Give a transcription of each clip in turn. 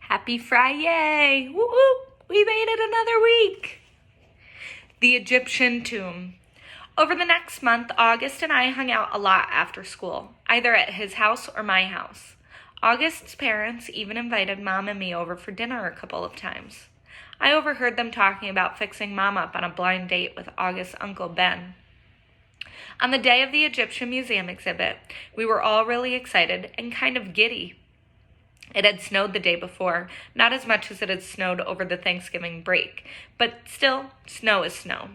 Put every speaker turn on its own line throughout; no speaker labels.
Happy Friday! Woo woo! We made it another week! The Egyptian tomb. Over the next month, August and I hung out a lot after school, either at his house or my house. August's parents even invited Mom and me over for dinner a couple of times. I overheard them talking about fixing Mom up on a blind date with August's Uncle Ben. On the day of the Egyptian Museum exhibit, we were all really excited and kind of giddy. It had snowed the day before, not as much as it had snowed over the Thanksgiving break, but still, snow is snow.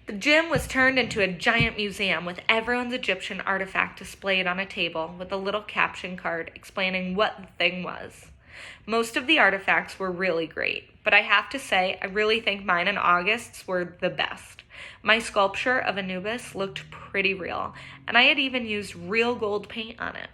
The gym was turned into a giant museum with everyone's Egyptian artifact displayed on a table with a little caption card explaining what the thing was. Most of the artifacts were really great, but I have to say I really think mine and August's were the best. My sculpture of Anubis looked pretty real, and I had even used real gold paint on it.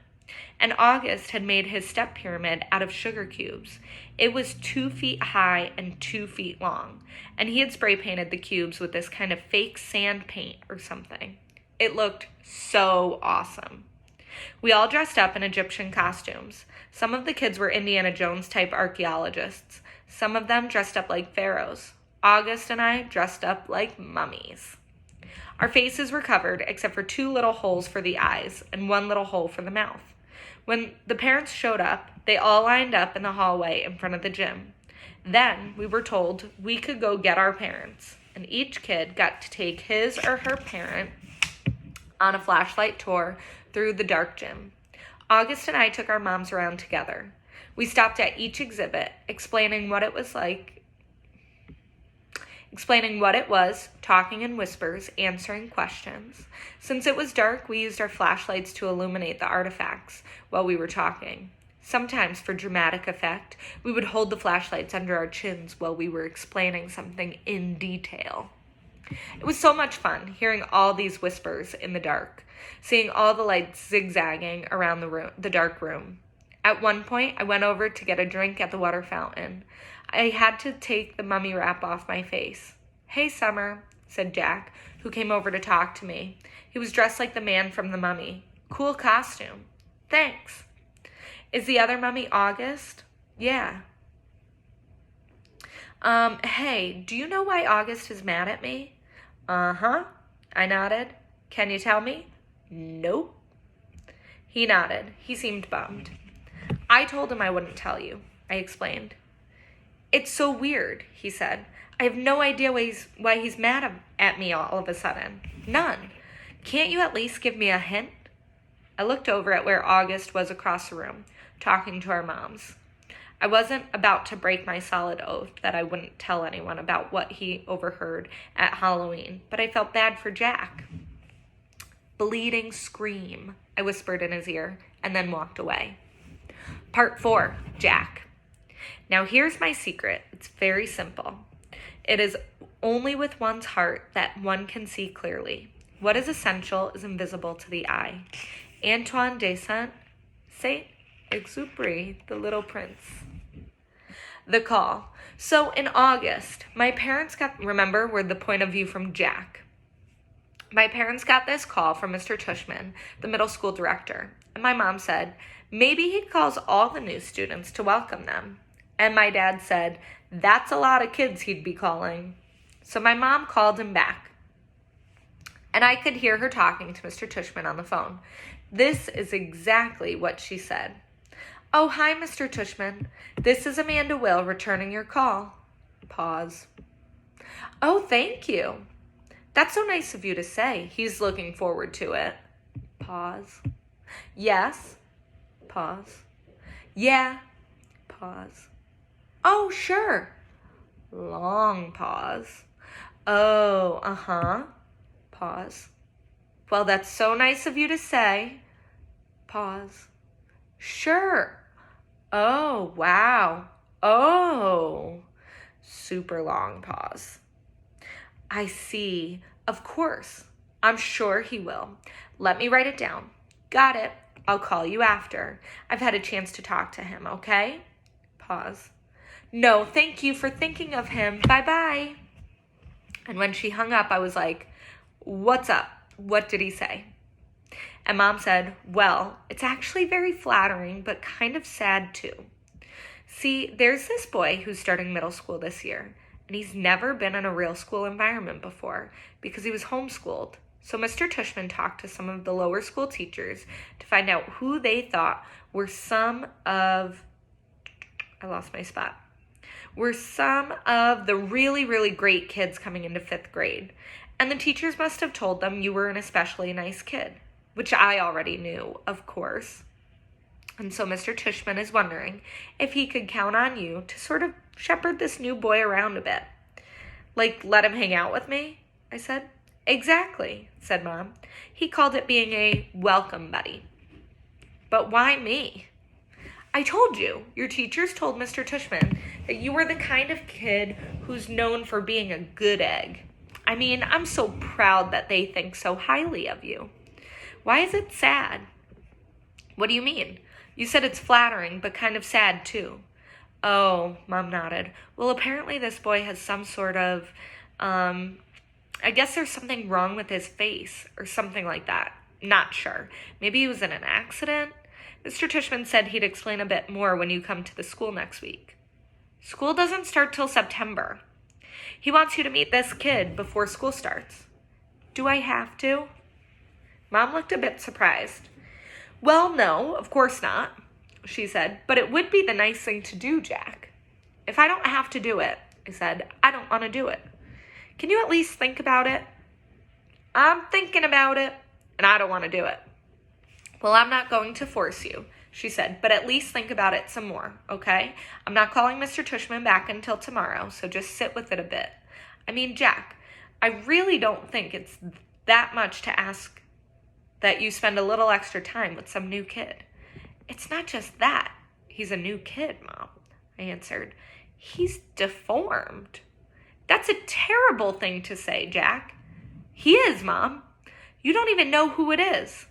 And August had made his step pyramid out of sugar cubes. It was 2 feet high and 2 feet long, and he had spray painted the cubes with this kind of fake sand paint or something. It looked so awesome. We all dressed up in Egyptian costumes. Some of the kids were Indiana Jones type archaeologists. Some of them dressed up like pharaohs. August and I dressed up like mummies. Our faces were covered except for 2 little holes for the eyes and 1 little hole for the mouth. When the parents showed up, they all lined up in the hallway in front of the gym. Then we were told we could go get our parents, and each kid got to take his or her parent on a flashlight tour through the dark gym. August and I took our moms around together. We stopped at each exhibit, explaining what it was, talking in whispers, answering questions. Since it was dark, we used our flashlights to illuminate the artifacts while we were talking. Sometimes, for dramatic effect, we would hold the flashlights under our chins while we were explaining something in detail. It was so much fun hearing all these whispers in the dark, seeing all the lights zigzagging around the dark room. At one point, I went over to get a drink at the water fountain. I had to take the mummy wrap off my face. "Hey, Summer," said Jack, who came over to talk to me. He was dressed like the man from the mummy. "Cool costume." "Thanks." "Is the other mummy August?" "Yeah." Hey, do you know why August is mad at me?" "Uh-huh," I nodded. "Can you tell me?" "Nope." He nodded. He seemed bummed. "I told him I wouldn't tell you," I explained. "It's so weird," he said. "I have no idea why he's mad at me all of a sudden. None. Can't you at least give me a hint?" I looked over at where August was across the room, talking to our moms. I wasn't about to break my solid oath that I wouldn't tell anyone about what he overheard at Halloween, but I felt bad for Jack. "Bleeding scream," I whispered in his ear, and then walked away. Part 4, Jack. Now here's my secret. It's very simple. It is only with one's heart that one can see clearly. What is essential is invisible to the eye. Antoine de Saint-Exupéry, The Little Prince. The call. So in August, my parents were the point of view from Jack. My parents got this call from Mr. Tushman, the middle school director, and my mom said, maybe he calls all the new students to welcome them. And my dad said, that's a lot of kids he'd be calling. So my mom called him back. And I could hear her talking to Mr. Tushman on the phone. This is exactly what she said. "Oh, hi, Mr. Tushman. This is Amanda Will returning your call." Pause. "Oh, thank you. That's so nice of you to say. He's looking forward to it." Pause. "Yes." Pause. "Yeah." Pause. "Oh, sure." Long pause. "Oh, uh-huh." Pause. "Well, that's so nice of you to say." Pause. "Sure." "Oh, wow. Oh." Super long pause. "I see. Of course. I'm sure he will. Let me write it down. Got it. I'll call you after I've had a chance to talk to him, okay?" Pause. "No, thank you for thinking of him. Bye-bye." And when she hung up, I was like, "What's up? What did he say?" And Mom said, "Well, it's actually very flattering, but kind of sad too. See, there's this boy who's starting middle school this year, and he's never been in a real school environment before because he was homeschooled. So Mr. Tushman talked to some of the lower school teachers to find out who they thought were some of the really, really great kids coming into 5th grade. And the teachers must have told them you were an especially nice kid, which I already knew, of course. And so Mr. Tushman is wondering if he could count on you to sort of shepherd this new boy around a bit. Like, let him hang out with me, I said. Exactly, said Mom. He called it being a welcome buddy. But why me? I told you, your teachers told Mr. Tushman that you were the kind of kid who's known for being a good egg. I mean, I'm so proud that they think so highly of you. Why is it sad? What do you mean? You said it's flattering, but kind of sad, too. Oh, Mom nodded. Well, apparently this boy has some sort of, I guess there's something wrong with his face, or something like that. Not sure. Maybe he was in an accident? Mr. Tushman said he'd explain a bit more when you come to the school next week. School doesn't start till September. He wants you to meet this kid before school starts. Do I have to? Mom looked a bit surprised. Well, no, of course not, she said, but it would be the nice thing to do, Jack. If I don't have to do it, I said, I don't want to do it. Can you at least think about it? I'm thinking about it, and I don't want to do it. Well, I'm not going to force you, she said, but at least think about it some more, okay? I'm not calling Mr. Tushman back until tomorrow, so just sit with it a bit. I mean, Jack, I really don't think it's that much to ask that you spend a little extra time with some new kid. It's not just that. He's a new kid, Mom, I answered. He's deformed. That's a terrible thing to say, Jack. He is, Mom. You don't even know who it is.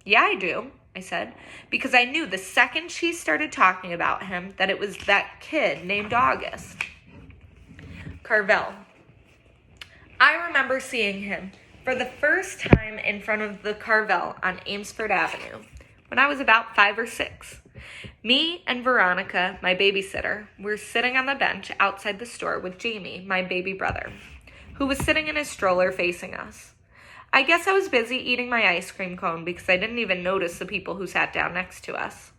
Yeah, I do, I said, because I knew the second she started talking about him that it was that kid named August. Carvel. I remember seeing him for the first time in front of the Carvel on Amesford Avenue when I was about 5 or 6. Me and Veronica, my babysitter, were sitting on the bench outside the store with Jamie, my baby brother, who was sitting in his stroller facing us. I guess I was busy eating my ice cream cone because I didn't even notice the people who sat down next to us.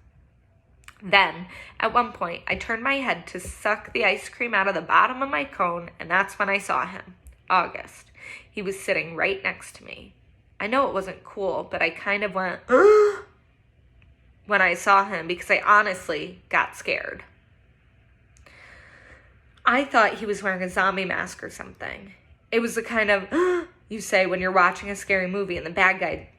Then, at one point, I turned my head to suck the ice cream out of the bottom of my cone, and that's when I saw him, August. He was sitting right next to me. I know it wasn't cool, but I kind of went, when I saw him because I honestly got scared. I thought he was wearing a zombie mask or something. It was the kind of, you say when you're watching a scary movie and the bad guy,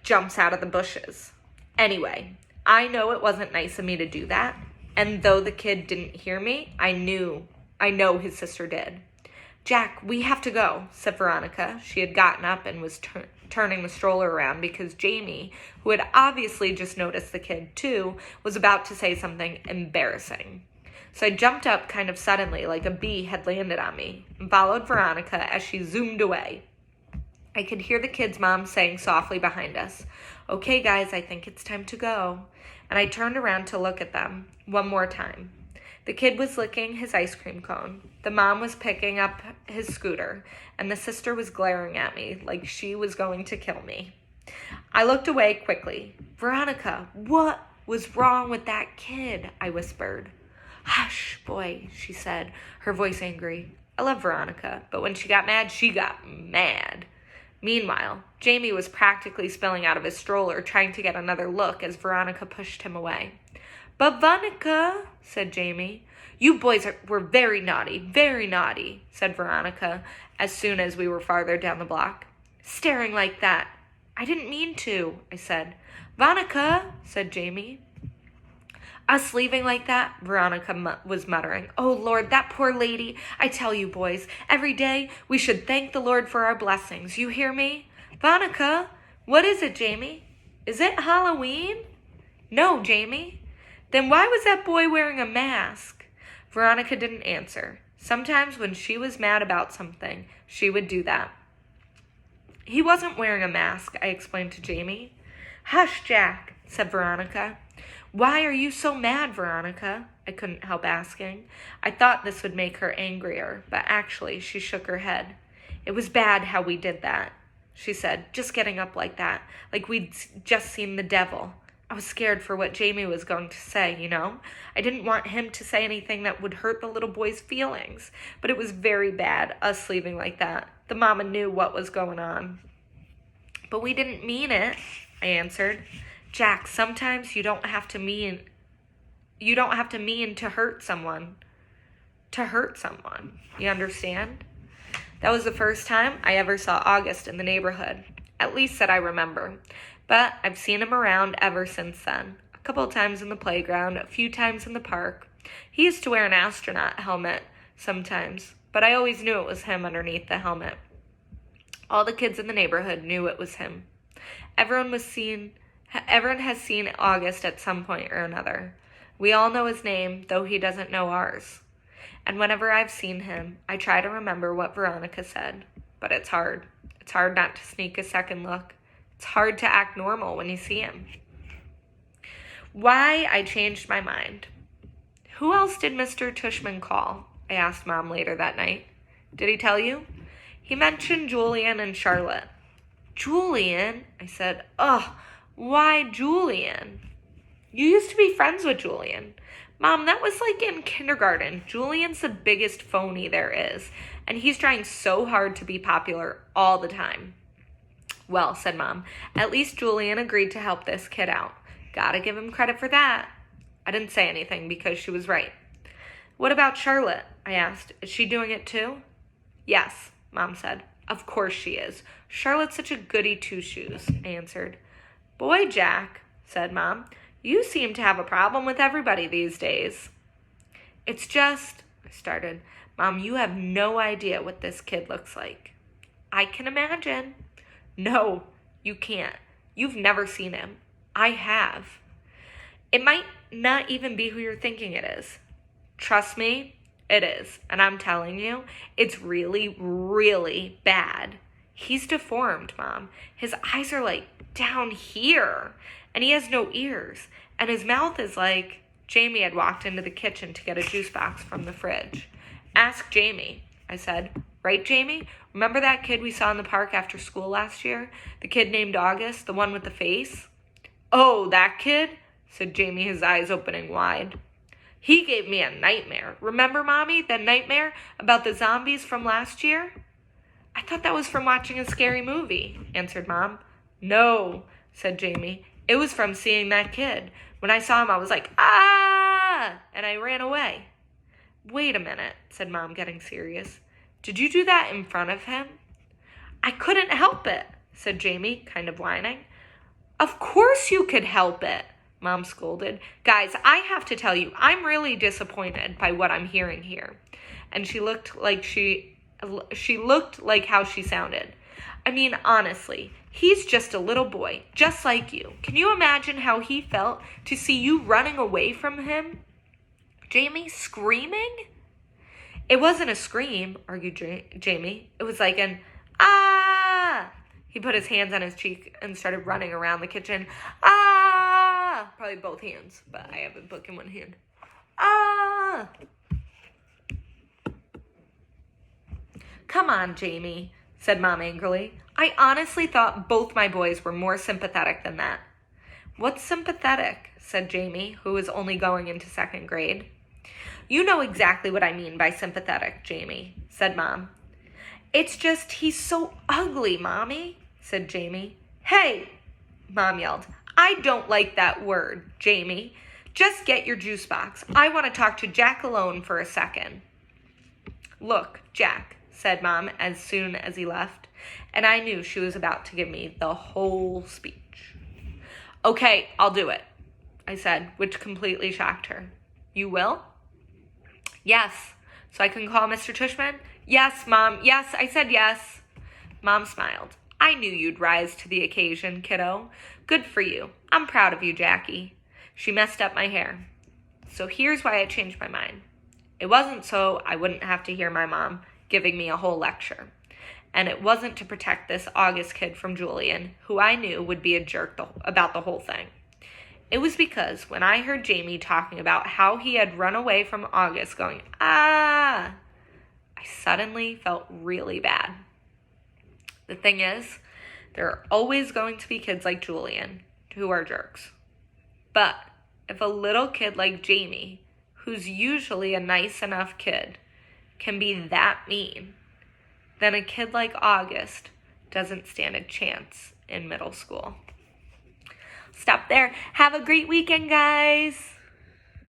jumps out of the bushes. Anyway, I know it wasn't nice of me to do that, and though the kid didn't hear me, I know his sister did. Jack, we have to go, said Veronica. She had gotten up and was turning the stroller around because Jamie, who had obviously just noticed the kid too, was about to say something embarrassing. So I jumped up kind of suddenly, like a bee had landed on me, and followed Veronica as she zoomed away. I could hear the kid's mom saying softly behind us, "Okay, guys, I think it's time to go." And I turned around to look at them one more time. The kid was licking his ice cream cone. The mom was picking up his scooter, and the sister was glaring at me like she was going to kill me. I looked away quickly. Veronica, what was wrong with that kid? I whispered. Hush, boy, she said, her voice angry. I love Veronica, but when she got mad, she got mad. Meanwhile, Jamie was practically spilling out of his stroller, trying to get another look as Veronica pushed him away. But Veronica, said Jamie. You boys were very naughty, said Veronica, as soon as we were farther down the block. Staring like that. I didn't mean to, I said. Veronica, said Jamie. Us leaving like that, Veronica was muttering. Oh, Lord, that poor lady. I tell you, boys, every day we should thank the Lord for our blessings. You hear me? Veronica, what is it, Jamie? Is it Halloween? No, Jamie. Then why was that boy wearing a mask? Veronica didn't answer. Sometimes when she was mad about something, she would do that. He wasn't wearing a mask, I explained to Jamie. Hush, Jack, said Veronica. Why are you so mad, Veronica? I couldn't help asking. I thought this would make her angrier, but actually she shook her head. It was bad how we did that, she said, just getting up like that, like we'd just seen the devil. I was scared for what Jamie was going to say, you know? I didn't want him to say anything that would hurt the little boy's feelings, but it was very bad, us leaving like that. The mama knew what was going on. But we didn't mean it, I answered. Jack, sometimes you don't have to mean to hurt someone. You understand? That was the first time I ever saw August in the neighborhood, at least that I remember. But I've seen him around ever since then. A couple of times in the playground, a few times in the park. He used to wear an astronaut helmet sometimes, but I always knew it was him underneath the helmet. All the kids in the neighborhood knew it was him. Everyone has seen August at some point or another. We all know his name, though he doesn't know ours. And whenever I've seen him, I try to remember what Veronica said. But it's hard. It's hard not to sneak a second look. It's hard to act normal when you see him. Why I changed my mind. Who else did Mr. Tushman call? I asked Mom later that night. Did he tell you? He mentioned Julian and Charlotte. Julian? I said, ugh, why Julian? You used to be friends with Julian. Mom, that was like in kindergarten. Julian's the biggest phony there is, and he's trying so hard to be popular all the time. Well, said Mom, at least Julian agreed to help this kid out. Gotta give him credit for that. I didn't say anything because she was right. What about Charlotte? I asked. Is she doing it too? Yes, Mom said. Of course she is. Charlotte's such a goody two-shoes, I answered. Boy, Jack, said Mom, you seem to have a problem with everybody these days. It's just, I started. Mom, you have no idea what this kid looks like. I can imagine. No, you can't. You've never seen him. I have. It might not even be who you're thinking it is. Trust me, it is. And I'm telling you, it's really, really bad. He's deformed, Mom. His eyes are like down here, and he has no ears, and his mouth is like... Jamie had walked into the kitchen to get a juice box from the fridge. Ask Jamie, I said. Right, Jamie? Remember that kid we saw in the park after school last year? The kid named August, the one with the face? Oh, that kid? Said Jamie, his eyes opening wide. He gave me a nightmare. Remember, Mommy, that nightmare about the zombies from last year? I thought that was from watching a scary movie, answered Mom. No, said Jamie. It was from seeing that kid. When I saw him, I was like, ah, and I ran away. Wait a minute, said Mom, getting serious. Did you do that in front of him? I couldn't help it, said Jamie, kind of whining. Of course you could help it, Mom scolded. Guys, I have to tell you, I'm really disappointed by what I'm hearing here. And she looked like how she sounded. I mean, honestly, he's just a little boy, just like you. Can you imagine how he felt to see you running away from him? Jamie screaming? It wasn't a scream, argued Jamie. It was like an, ah! He put his hands on his cheek and started running around the kitchen. Ah! Probably both hands, but I have a book in one hand. Ah! Come on, Jamie, said Mom angrily. I honestly thought both my boys were more sympathetic than that. What's sympathetic? Said Jamie, who was only going into second grade. You know exactly what I mean by sympathetic, Jamie, said Mom. It's just he's so ugly, Mommy, said Jamie. Hey, Mom yelled. I don't like that word, Jamie. Just get your juice box. I want to talk to Jack alone for a second. Look, Jack, said Mom as soon as he left, and I knew she was about to give me the whole speech. Okay, I'll do it, I said, which completely shocked her. You will? Yes. So I can call Mr. Tushman? Yes, Mom. Yes, I said yes. Mom smiled. I knew you'd rise to the occasion, kiddo. Good for you. I'm proud of you, Jackie. She messed up my hair. So here's why I changed my mind. It wasn't so I wouldn't have to hear my mom giving me a whole lecture. And it wasn't to protect this August kid from Julian, who I knew would be a jerk about the whole thing. It was because when I heard Jamie talking about how he had run away from August going, I suddenly felt really bad. The thing is, there are always going to be kids like Julian who are jerks. But if a little kid like Jamie, who's usually a nice enough kid, can be that mean, then a kid like August doesn't stand a chance in middle school. Stop there. Have a great weekend, guys.